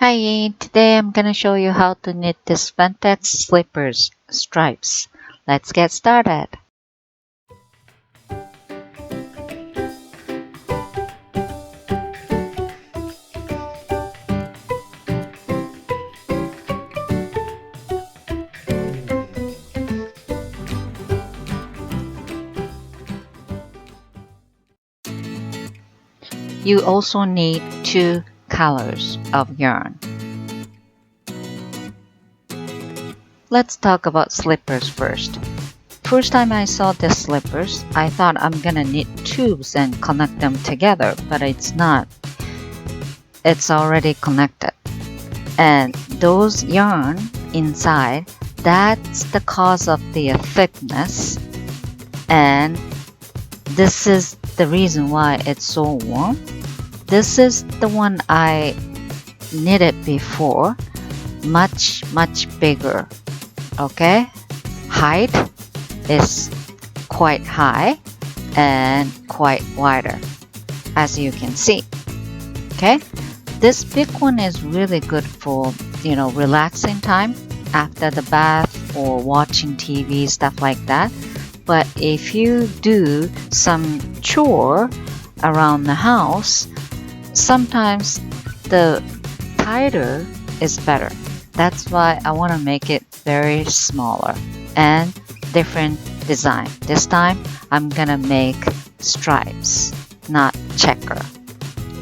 Hi, today I'm gonna show you how to knit this Phentex Slippers stripes. Let's get started. You also need 2 colors of yarn. Let's talk about slippers first. First time I saw the slippers, I thought I'm gonna knit tubes and connect them together, but it's not. It's already connected. And those yarn inside, that's the cause of the thickness, and this is the reason why it's so warm. This is the one I knitted before, much bigger. Okay, height is quite high and quite wider, as you can see. Okay, this big one is really good for relaxing time after the bath or watching TV, stuff like that. But if you do some chore around the house, sometimes the tighter is better. That's why I want to make it very smaller and different design. This time I'm gonna make stripes, not checker.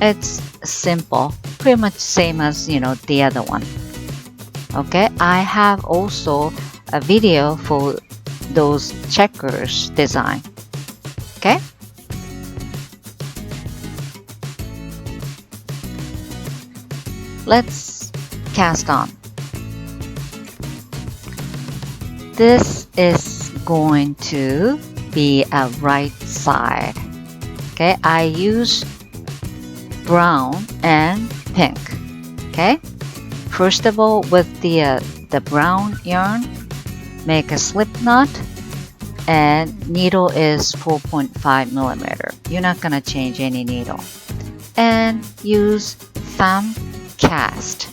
It's simple, pretty much same as the other one. Okay, I have also a video for those checkers design. Okay, let's cast on. This is going to be a right side. Okay, I use brown and pink. Okay, first of all, with the brown yarn, make a slip knot, and needle is 4.5 millimeter. You're not gonna change any needle, and use thumb cast,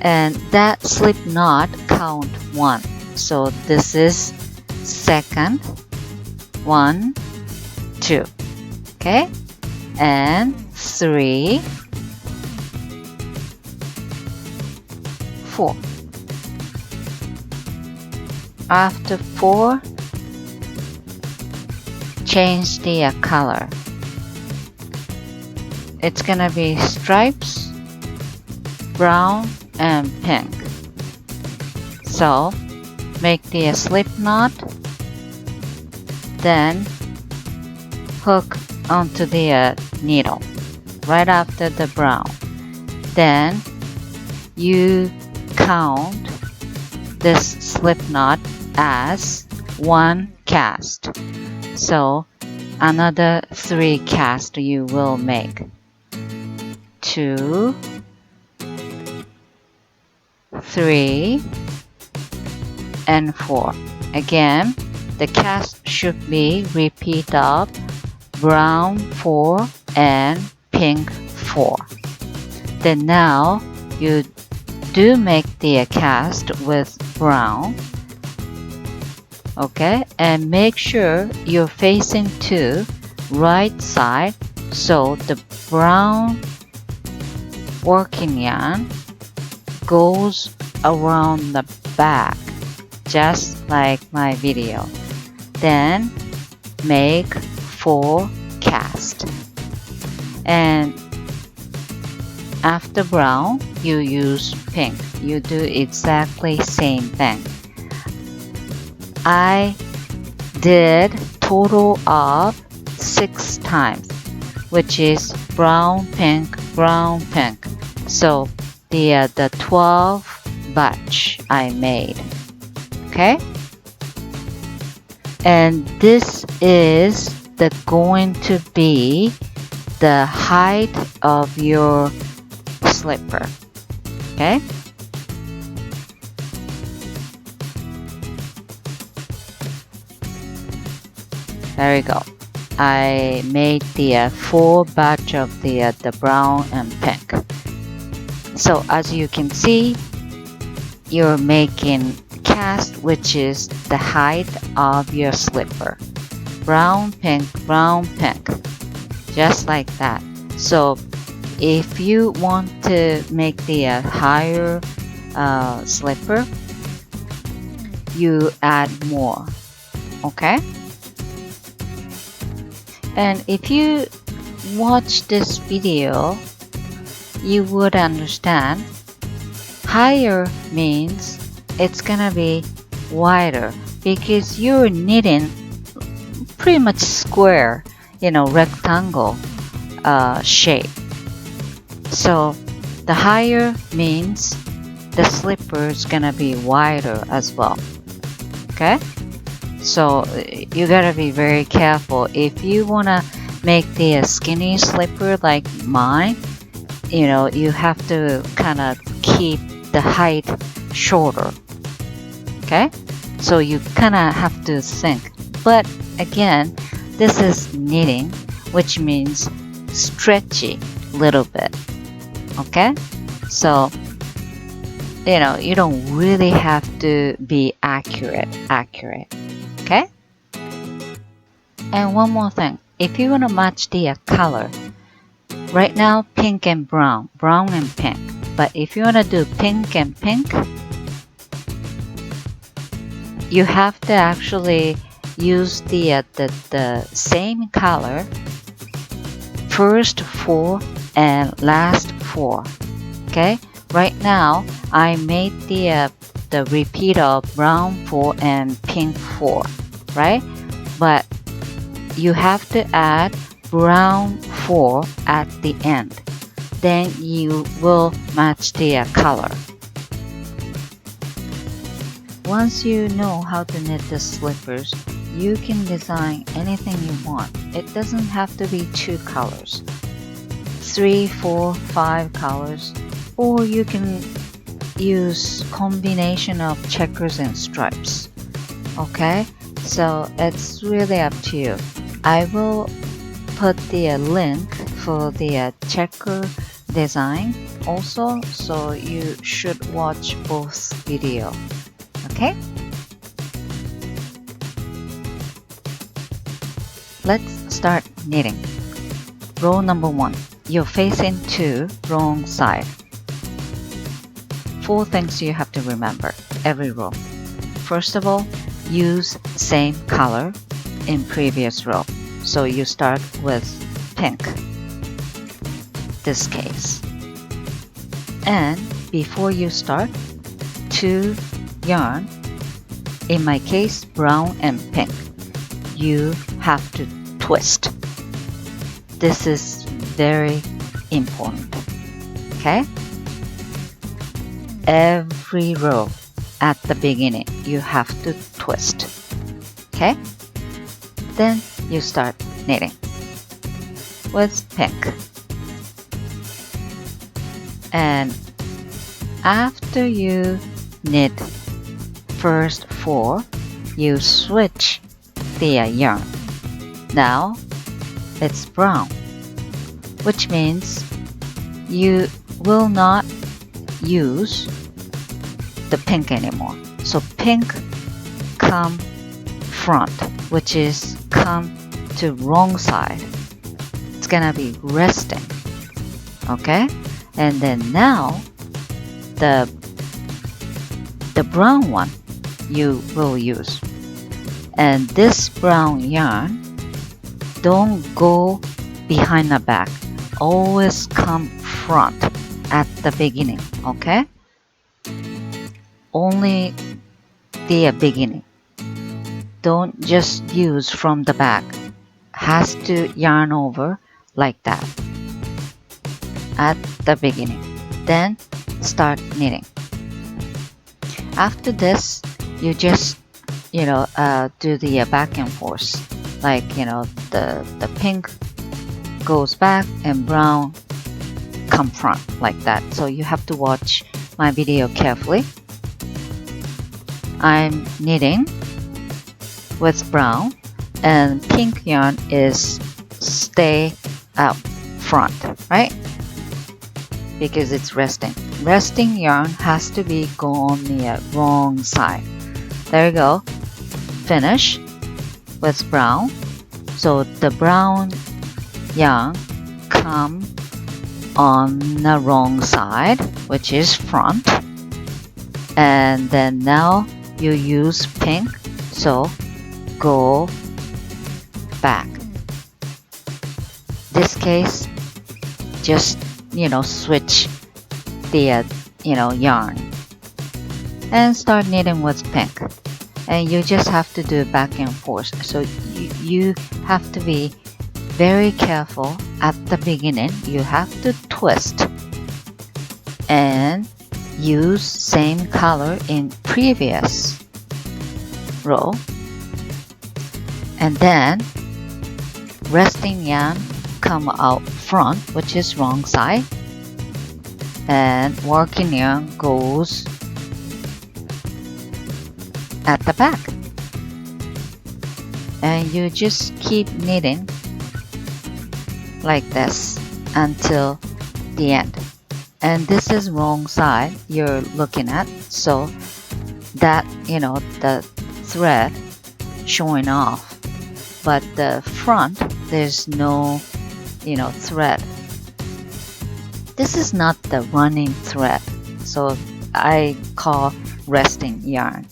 and that slip knot count 1. So this is second, 1, 2. Okay, and 3, 4. After 4, change the color. It's gonna be stripes, brown and pink. So make the slip knot, then hook onto the needle right after the brown. Then you count this slip knot as 1 cast. So another 3 cast you will make. 2, 3, and 4. Again, the cast should be repeat of brown 4 and pink 4. Then now you do make the cast with brown. Okay, and make sure you're facing to right side, so the brown working yarn goes around the back, just like my video. Then make 4 cast, and after brown you use pink. You do exactly same thing. I did total of 6 times, which is brown, pink, brown, pink. So the 12 batch I made. Okay, and this is going to be the height of your slipper. Okay, there we go. I made the 4 batch of the brown and pink. So as you can see, you're making cast, which is the height of your slipper. Brown, pink, just like that. So if you want to make the higher slipper, you add more. Okay? And if you watch this video, you would understand higher means it's gonna be wider because you're knitting pretty much square, rectangle shape. So the higher means the slipper is gonna be wider as well. Okay? So you gotta be very careful. If you wanna make the skinny slipper like mine, you have to kind of keep the height shorter. Okay? So you kind of have to think. But again, this is knitting, which means stretchy little bit. Okay? So, you don't really have to be accurate. Okay? And one more thing. If you want to match the color, right now pink and brown and pink. But if you want to do pink and pink, you have to actually use the same color first 4 and last 4. Okay, right now I made the repeat of brown 4 and pink 4, right? But you have to add brown 4 at the end. Then you will match the color. Once you know how to knit the slippers, you can design anything you want. It doesn't have to be 2 colors, 3, 4, 5 colors, or you can use combination of checkers and stripes. Okay, so it's really up to you. I will put the link for the checker design also, so you should watch both video. Okay, let's start knitting. Row number 1, you're facing to wrong side. 4 things you have to remember every row. First of all, use same color in previous row. So you start with pink, this case. And before you start, 2 yarn, in my case brown and pink, you have to twist. This is very important. Okay? Every row at the beginning you have to twist. Okay? Then you start knitting with pink. And after you knit first 4, you switch the yarn. Now it's brown, which means you will not use the pink anymore. So pink come front, which is come to wrong side. It's gonna be resting. Okay? And then now the brown one you will use. And this brown yarn, don't go behind the back. Always come front at the beginning. Okay? Only the beginning. Don't just use from the back. Has to yarn over like that at the beginning. Then start knitting. After this, you just do the back and forth, like the pink goes back and brown come front, like that. So you have to watch my video carefully. I'm knitting with brown, and pink yarn is stay up front, right? because it's resting. Resting yarn has to be go on the wrong side. There you go. Finish with brown. So the brown yarn come on the wrong side, which is front. And then now you use pink, so go back. This case, just switch the yarn and start knitting with pink, and you just have to do back and forth. So you have to be very careful at the beginning. You have to twist and use same color in previous row, and then resting yarn come out front, which is wrong side, and working yarn goes at the back, and you just keep knitting like this until the end. And this is wrong side you're looking at, so that the thread showing off, but the front there's no thread. This is not the running thread, so I call resting yarn.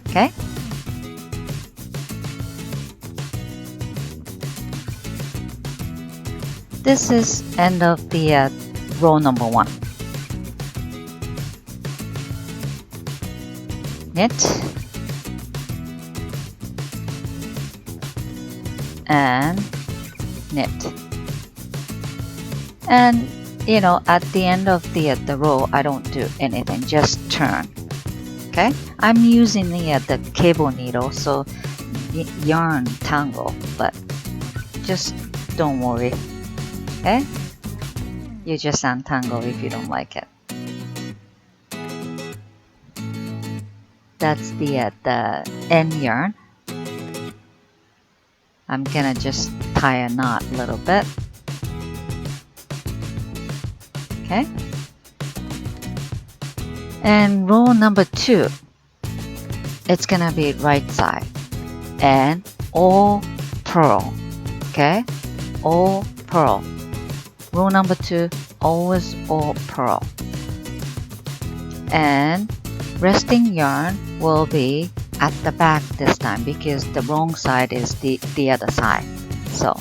Okay, this is end of the row number 1. Knit and knit, and at the end of the row I don't do anything, just turn. Okay, I'm using the cable needle, so yarn tangle, but just don't worry. Okay, you just untangle if you don't like it. That's the end yarn. I'm gonna just tie a knot a little bit. Okay, and row number 2, it's gonna be right side and all purl. Okay, all purl. Row number 2, always all purl, and resting yarn will be at the back this time because the wrong side is the other side. So,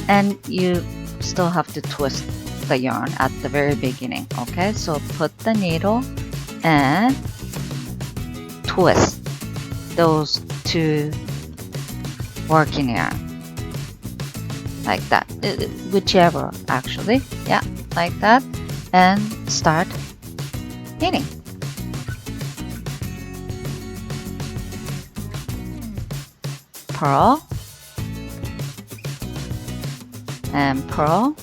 and you still have to twist the yarn at the very beginning. Okay, so put the needle and twist those 2 working yarn like that, whichever actually, yeah, like that, and start knitting. Purl and purl.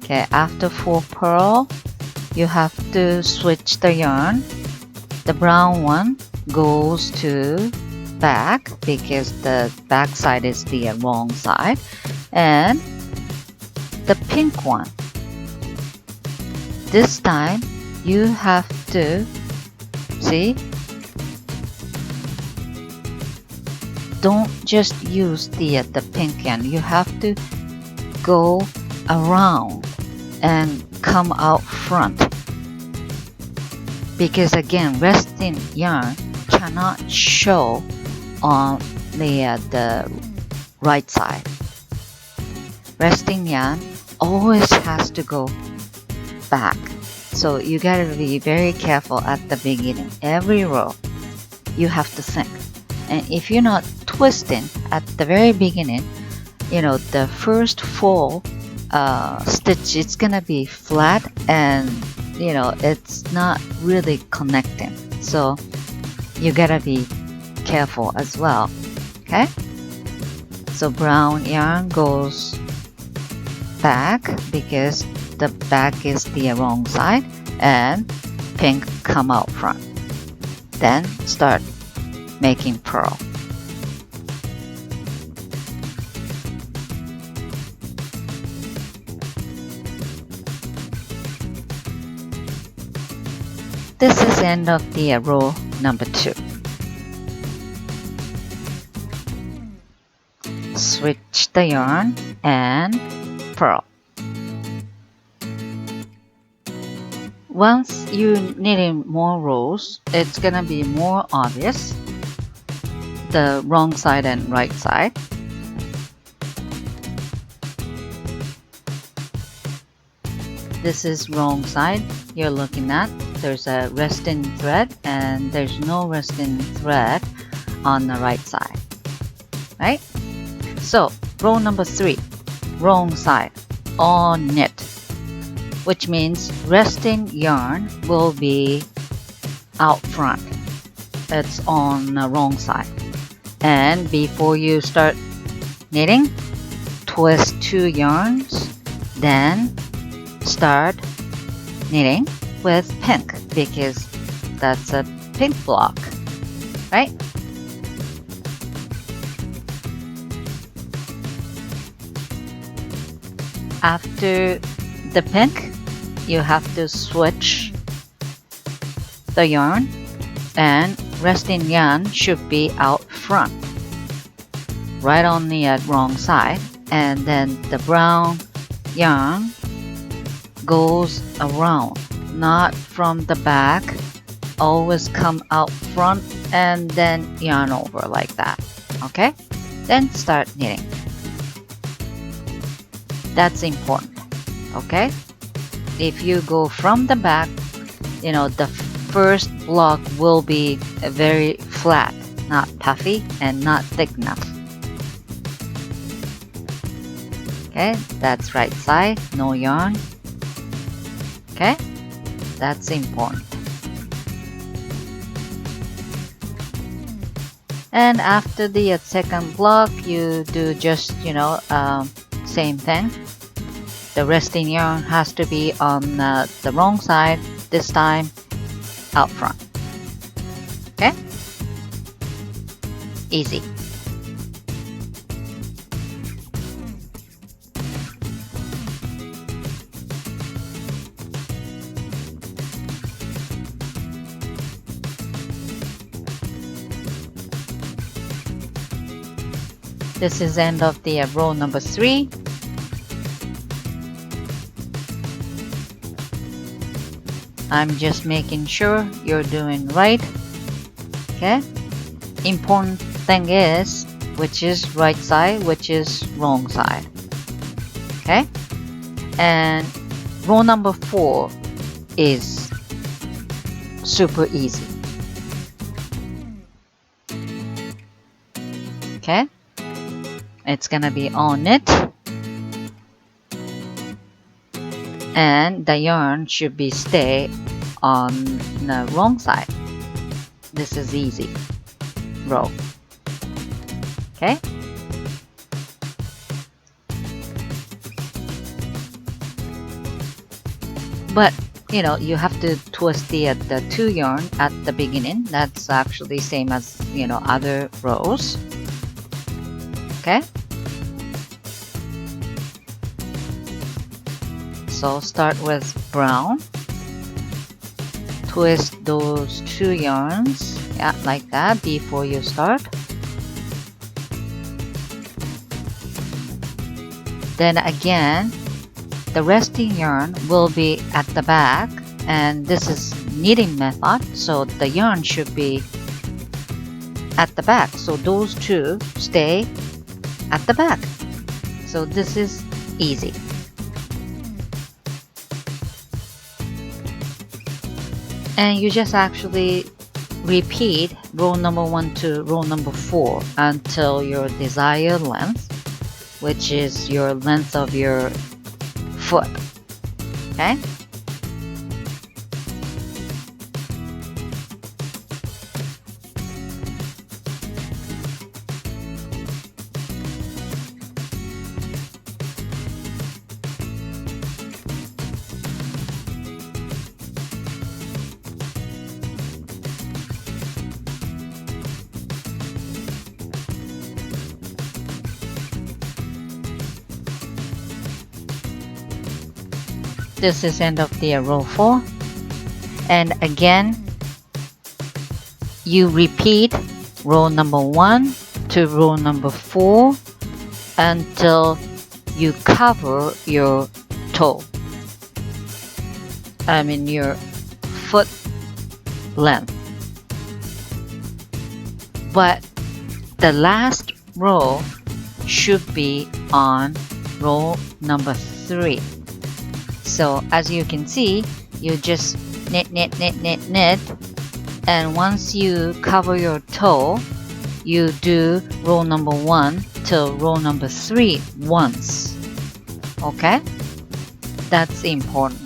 Okay, after 4 purl, you have to switch the yarn. The brown one goes to back because the back side is the wrong side, and the pink one, this time you have to see, don't just use the pink yarn, you have to go around and come out front, because again resting yarn cannot show on the right side. Resting yarn always has to go back, so you gotta be very careful at the beginning. Every row you have to think, and if you're not twisting at the very beginning, the first 4 stitch, it's gonna be flat, and it's not really connecting, so you gotta be careful as well. Okay, so brown yarn goes back because the back is the wrong side, and pink come out front. Then start making purl. This is end of the row number 2. Switch the yarn and purl. Once you're knitting more rows, it's gonna be more obvious the wrong side and right side. This is wrong side you're looking at. There's a resting thread and there's no resting thread on the right side, right? So row number 3, wrong side, all knit, which means resting yarn will be out front. It's on the wrong side. And before you start knitting, twist 2 yarns, then start knitting with pink because that's a pink block, right? After the pink, you have to switch the yarn, and resting yarn should be out front, right on the wrong side, and then the brown yarn goes around, not from the back. Always come out front and then yarn over like that. Okay, then start knitting. That's important. Okay, if you go from the back, you know, the first block will be very flat, not puffy and not thick enough. Okay, that's right side, no yarn. Okay, that's important. And after the second block, you do just, same thing. The resting yarn has to be on the wrong side, this time out front. Okay? Easy. This is end of the row number 3. I'm just making sure you're doing right. Okay? Important thing is which is right side, which is wrong side. Okay? And row number 4 is super easy. Okay? It's gonna be all knit, and the yarn should be stay on the wrong side. This is easy row. Okay, but you have to twist the 2 yarn at the beginning. That's actually same as other rows. Okay, so start with brown, twist those 2 yarns, yeah, like that before you start. Then again, the resting yarn will be at the back, and this is knitting method, so the yarn should be at the back, so those 2 stay at the back. So this is easy. And you just actually repeat row number 1 to row number 4 until your desired length, which is your length of your foot. Okay? This is end of the row 4, And again, you repeat row number 1 to row number 4 until you cover your toe. I mean your foot length. But the last row should be on row number 3. So as you can see, you just knit, and once you cover your toe, you do row number 1 till row number 3 once. Okay? That's important.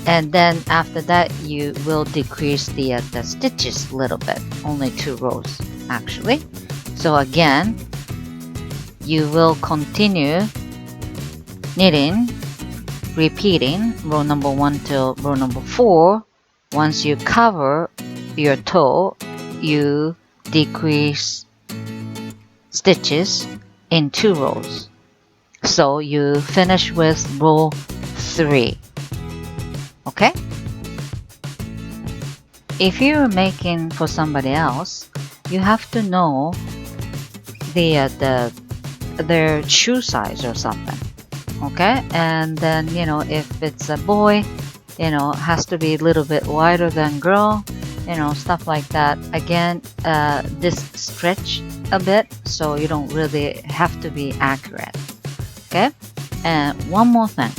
And then after that, you will decrease the stitches a little bit, only 2 rows actually. So again, you will continue knitting, repeating row number 1 till row number 4. Once you cover your toe, you decrease stitches in 2 rows. So you finish with row 3. Okay? If you're making for somebody else, you have to know their shoe size or something. Okay? And then, you know, if it's a boy, you know, has to be a little bit wider than girl, you know, stuff like that. Again, this stretch a bit, so you don't really have to be accurate. Okay? And one more thing.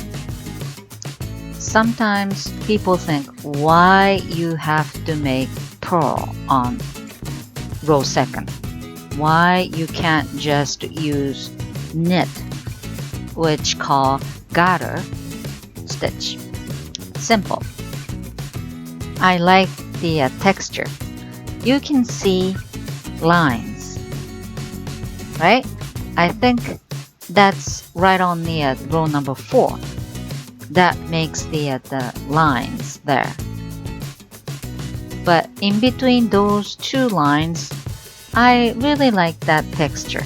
Sometimes people think why you have to make purl on row 2nd. Why you can't just use knit, which call garter stitch. Simple. I like the texture. You can see lines, right? I think that's right on the row number 4. That makes the lines there. But in between those 2 lines, I really like that texture.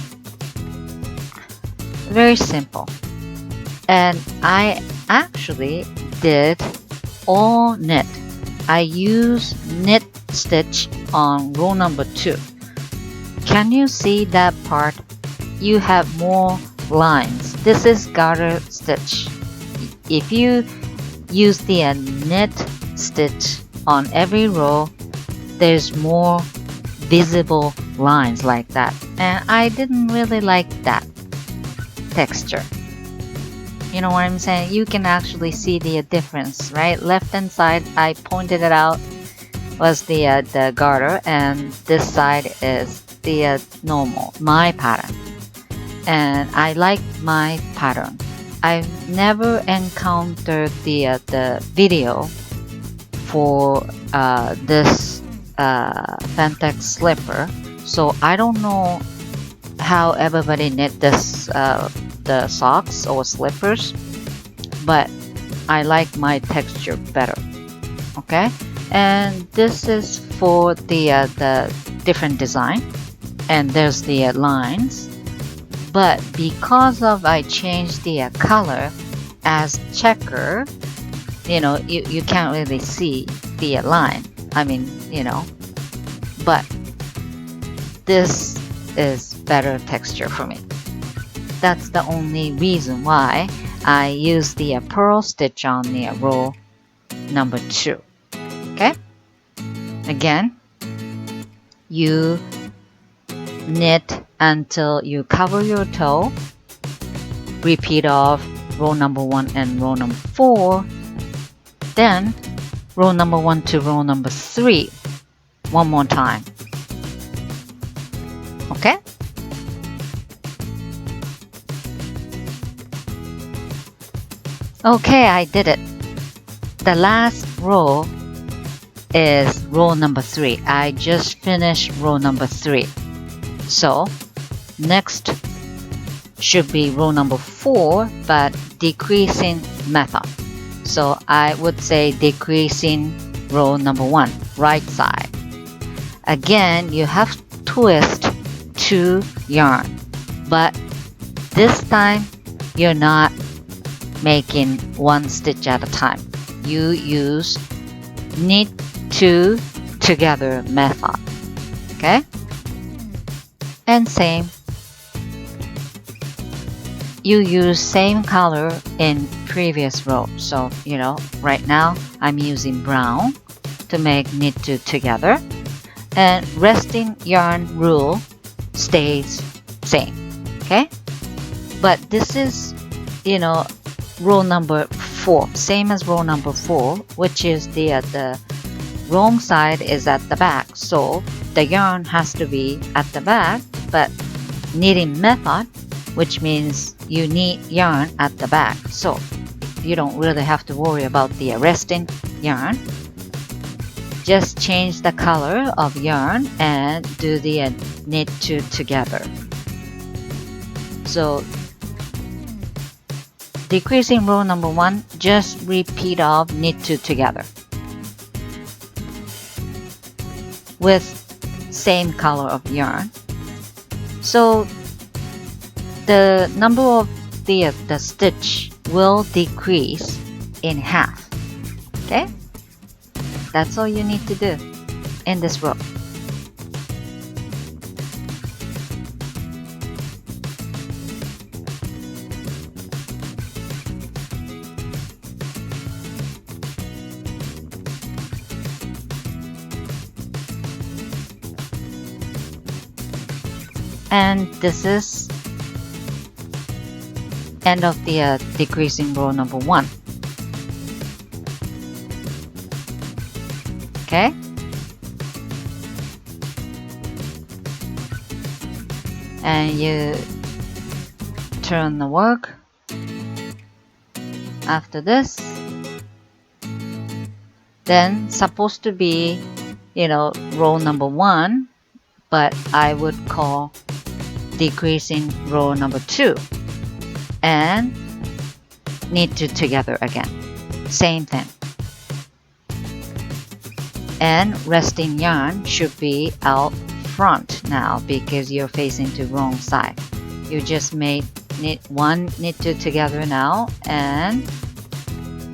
Very simple. And I actually did all knit. I use knit stitch on row number 2. Can you see that part? You have more lines. This is garter stitch. If you use the knit stitch on every row, there's more visible lines like that. And I didn't really like that texture. You know what I'm saying? You can actually see the difference, right? Left hand side, I pointed it out, was the garter, and this side is the normal, my pattern. And I like my pattern. I've never encountered the video for this Phentex slipper, so I don't know how everybody knit this the socks or slippers, but I like my texture better. Okay, and this is for the different design, and there's the lines. But because of I changed the color as checker, you know, you can't really see the line. I mean, you know, but this is better texture for me. That's the only reason why I use the purl stitch on the row number 2. Okay? Again, you knit until you cover your toe. Repeat of row number 1 and row number 4. Then row number 1 to row number 3 one more time. Okay? Okay, I did it. The last row is row number 3. I just finished row number 3. So next should be row number 4, but decreasing method. So I would say decreasing row number 1, right side. Again, you have to twist 2 yarn, but this time you're not making 1 stitch at a time. You use knit two together method. Okay? And same, you use same color in previous row. So, right now I'm using brown to make knit two together, and resting yarn rule stays same. Okay? But this is, row number 4, same as row number 4, which is the wrong side is at the back. So the yarn has to be at the back, but knitting method, which means you knit yarn at the back. So you don't really have to worry about the resting yarn. Just change the color of yarn and do the knit two together. So decreasing row number 1, just repeat of knit two together with same color of yarn. So the number of the stitch will decrease in half. Okay? That's all you need to do in this row. And this is end of the decreasing row number 1. Okay? And you turn the work after this. Then supposed to be, row number 1, but I would call decreasing row number 2 and knit two together again. Same thing. And resting yarn should be out front now because you're facing to wrong side. You just made knit two together now, and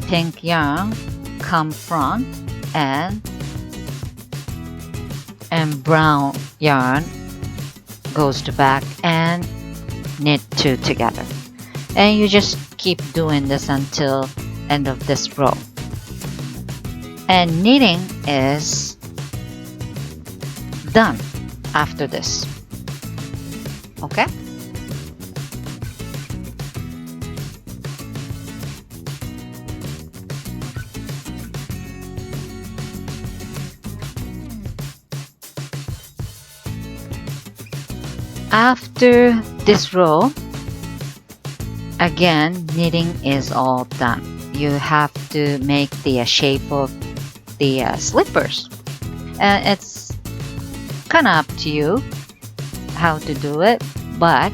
pink yarn come front, and brown yarn goes to back and knit two together. And you just keep doing this until end of this row. And knitting is done after this. Okay? After this row, again, knitting is all done. You have to make the shape of the slippers. And it's kind of up to you how to do it, but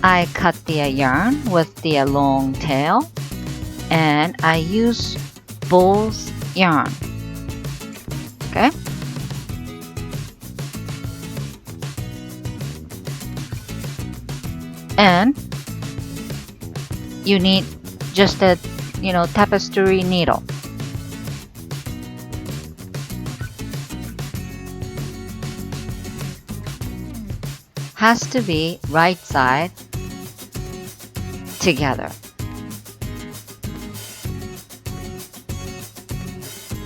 I cut the yarn with the long tail, and I use both yarn. Okay? And you need just a tapestry needle. Has to be right side together.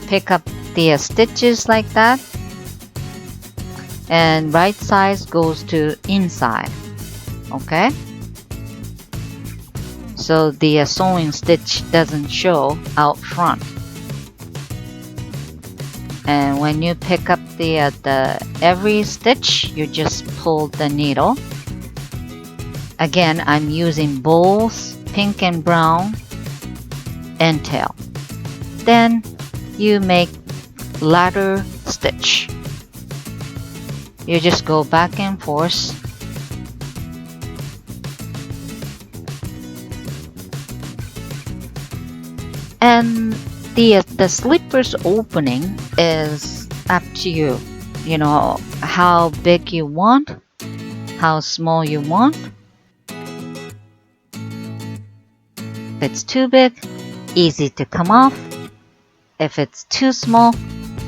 Pick up the stitches like that, and right side goes to inside. Okay, so the sewing stitch doesn't show out front. And when you pick up the every stitch, you just pull the needle. Again, I'm using both pink and brown end tail. Then you make ladder stitch. You just go back and forth. And the slippers opening is up to you. How big you want, how small you want. If it's too big, easy to come off. If it's too small,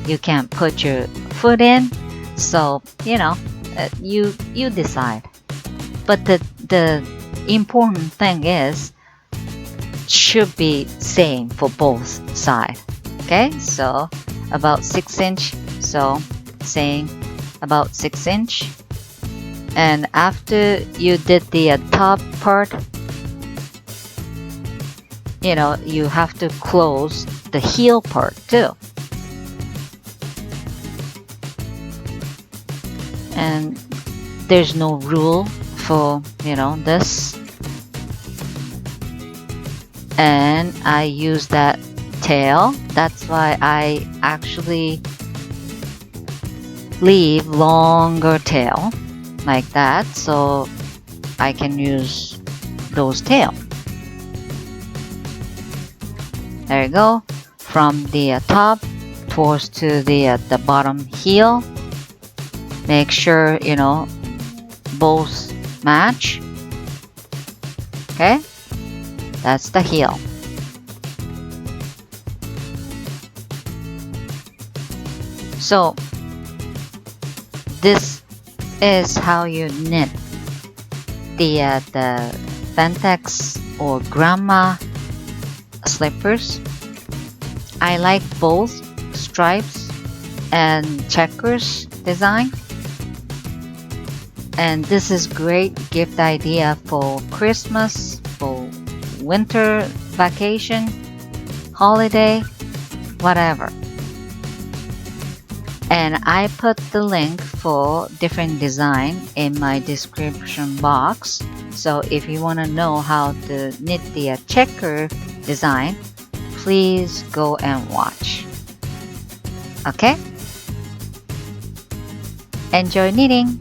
you can't put your foot in. So, you decide. But the important thing is should be same for both sides. Okay, so about 6-inch. So saying about 6-inch. And after you did the top part, you have to close the heel part too. And there's no rule for this. And I use that tail. That's why I actually leave longer tail like that, so I can use those tail. There you go, from the top towards to the bottom heel. Make sure both match. Okay, that's the heel. So this is how you knit the Phentex or grandma slippers. I like both stripes and checkers design, and this is great gift idea for Christmas, for winter vacation, holiday, whatever. And I put the link for different design in my description box. So if you want to know how to knit the checker design, please go and watch. Okay? Enjoy knitting!